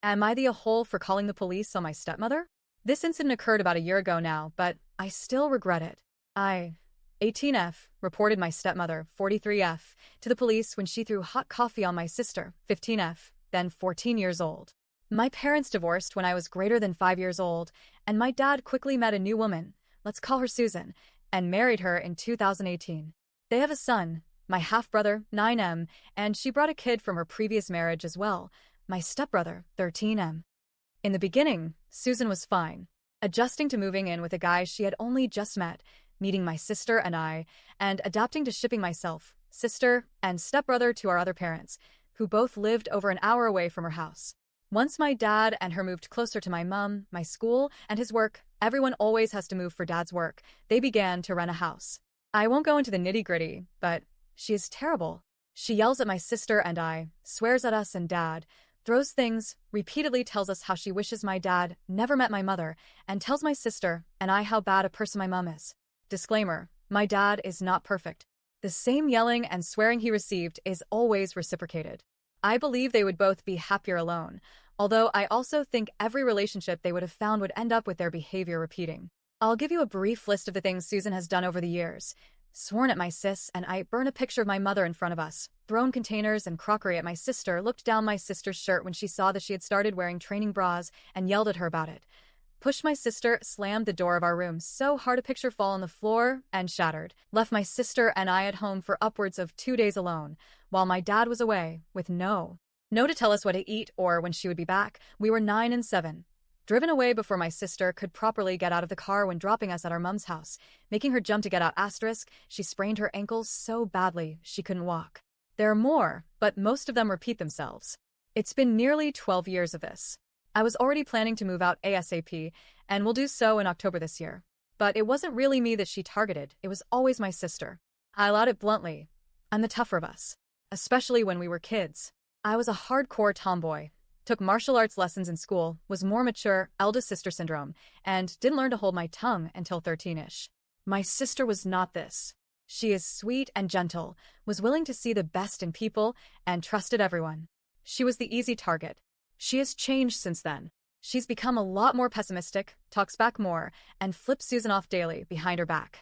Am I the a-hole for calling the police on my stepmother? This incident occurred about a year ago now, but I still regret it. I, 18F, reported my stepmother, 43F, to the police when she threw hot coffee on my sister, 15F, then 14 years old. My parents divorced when I was greater than 5 years old, and my dad quickly met a new woman, let's call her Susan, and married her in 2018. They have a son, my half-brother, 9M, and she brought a kid from her previous marriage as well, my stepbrother, 13M. In the beginning, Susan was fine, adjusting to moving in with a guy she had only just met, meeting my sister and I, and adapting to shipping myself, sister, and stepbrother to our other parents, who both lived over an hour away from her house. Once my dad and her moved closer to my mom, my school, and his work, everyone always has to move for dad's work, they began to rent a house. I won't go into the nitty-gritty, but she is terrible. She yells at my sister and I, swears at us and dad, throws things, repeatedly tells us how she wishes my dad never met my mother, and tells my sister and I how bad a person my mom is. Disclaimer, my dad is not perfect. The same yelling and swearing he received is always reciprocated. I believe they would both be happier alone, although I also think every relationship they would have found would end up with their behavior repeating. I'll give you a brief list of the things Susan has done over the years. Sworn at my sis and I, burn a picture of my mother in front of us, thrown containers and crockery at my sister, looked down my sister's shirt when she saw that she had started wearing training bras and yelled at her about it. Pushed my sister, slammed the door of our room so hard a picture fall on the floor and shattered. Left my sister and I at home for upwards of 2 days alone, while my dad was away, with no to tell us what to eat or when she would be back. We were 9 and 7. Driven away before my sister could properly get out of the car when dropping us at our mom's house, making her jump to get out. She sprained her ankles so badly she couldn't walk. There are more, but most of them repeat themselves. It's been nearly 12 years of this. I was already planning to move out ASAP, and will do so in October this year. But it wasn't really me that she targeted, it was always my sister. I'll out it bluntly. I'm the tougher of us. Especially when we were kids. I was a hardcore tomboy. Took martial arts lessons in school, was more mature, eldest sister syndrome, and didn't learn to hold my tongue until 13-ish. My sister was not this. She is sweet and gentle, was willing to see the best in people, and trusted everyone. She was the easy target. She has changed since then. She's become a lot more pessimistic, talks back more, and flips Susan off daily behind her back.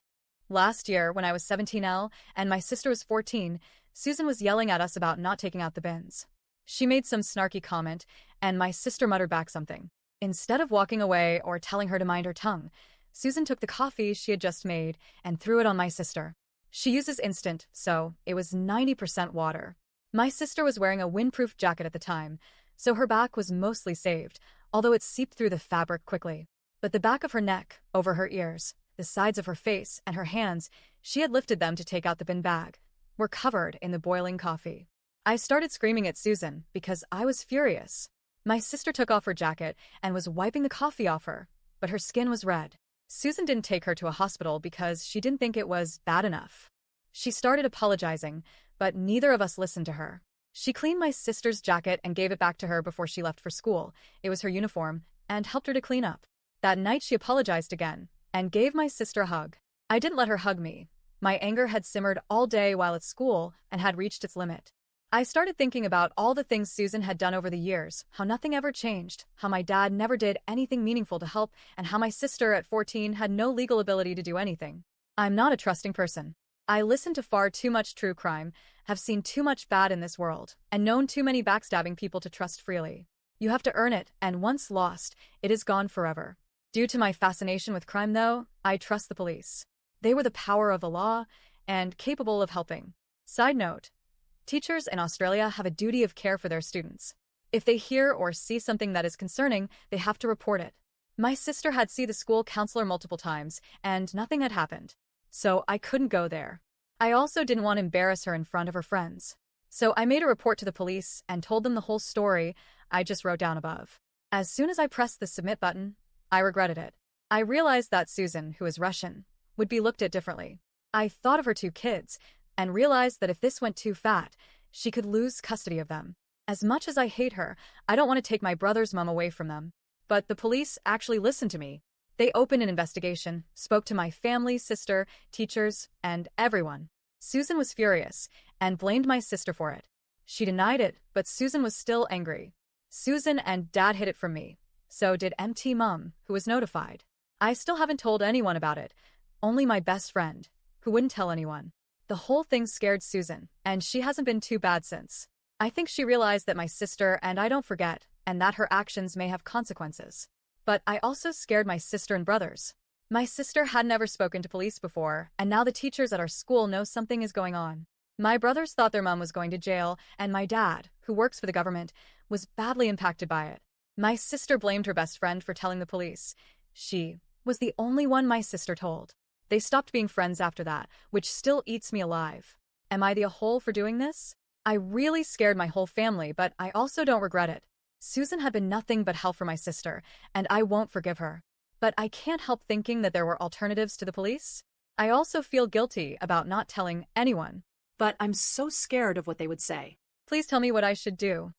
Last year, when I was 17L and my sister was 14, Susan was yelling at us about not taking out the bins. She made some snarky comment, and my sister muttered back something. Instead of walking away or telling her to mind her tongue, Susan took the coffee she had just made and threw it on my sister. She uses instant, so it was 90% water. My sister was wearing a windproof jacket at the time, so her back was mostly saved, although it seeped through the fabric quickly. But the back of her neck, over her ears, the sides of her face, and her hands, she had lifted them to take out the bin bag, were covered in the boiling coffee. I started screaming at Susan because I was furious. My sister took off her jacket and was wiping the coffee off her, but her skin was red. Susan didn't take her to a hospital because she didn't think it was bad enough. She started apologizing, but neither of us listened to her. She cleaned my sister's jacket and gave it back to her before she left for school. It was her uniform, and helped her to clean up. That night she apologized again, and gave my sister a hug. I didn't let her hug me. My anger had simmered all day while at school and had reached its limit. I started thinking about all the things Susan had done over the years, how nothing ever changed, how my dad never did anything meaningful to help, and how my sister at 14 had no legal ability to do anything. I'm not a trusting person. I listened to far too much true crime, have seen too much bad in this world, and known too many backstabbing people to trust freely. You have to earn it, and once lost, it is gone forever. Due to my fascination with crime, though, I trust the police. They were the power of the law, and capable of helping. Side note. Teachers in Australia have a duty of care for their students. If they hear or see something that is concerning, they have to report it. My sister had seen the school counselor multiple times, and nothing had happened. So I couldn't go there. I also didn't want to embarrass her in front of her friends. So I made a report to the police and told them the whole story I just wrote down above. As soon as I pressed the submit button, I regretted it. I realized that Susan, who is Russian, would be looked at differently. I thought of her 2 kids, and realized that if this went too fat, she could lose custody of them. As much as I hate her, I don't want to take my brother's mom away from them. But the police actually listened to me. They opened an investigation, spoke to my family, sister, teachers, and everyone. Susan was furious, and blamed my sister for it. She denied it, but Susan was still angry. Susan and Dad hid it from me. So did MT Mum, who was notified. I still haven't told anyone about it. Only my best friend, who wouldn't tell anyone. The whole thing scared Susan, and she hasn't been too bad since. I think she realized that my sister and I don't forget, and that her actions may have consequences. But I also scared my sister and brothers. My sister had never spoken to police before, and now the teachers at our school know something is going on. My brothers thought their mom was going to jail, and my dad, who works for the government, was badly impacted by it. My sister blamed her best friend for telling the police. She was the only one my sister told. They stopped being friends after that, which still eats me alive. Am I the a-hole for doing this? I really scared my whole family, but I also don't regret it. Susan had been nothing but hell for my sister, and I won't forgive her. But I can't help thinking that there were alternatives to the police. I also feel guilty about not telling anyone. But I'm so scared of what they would say. Please tell me what I should do.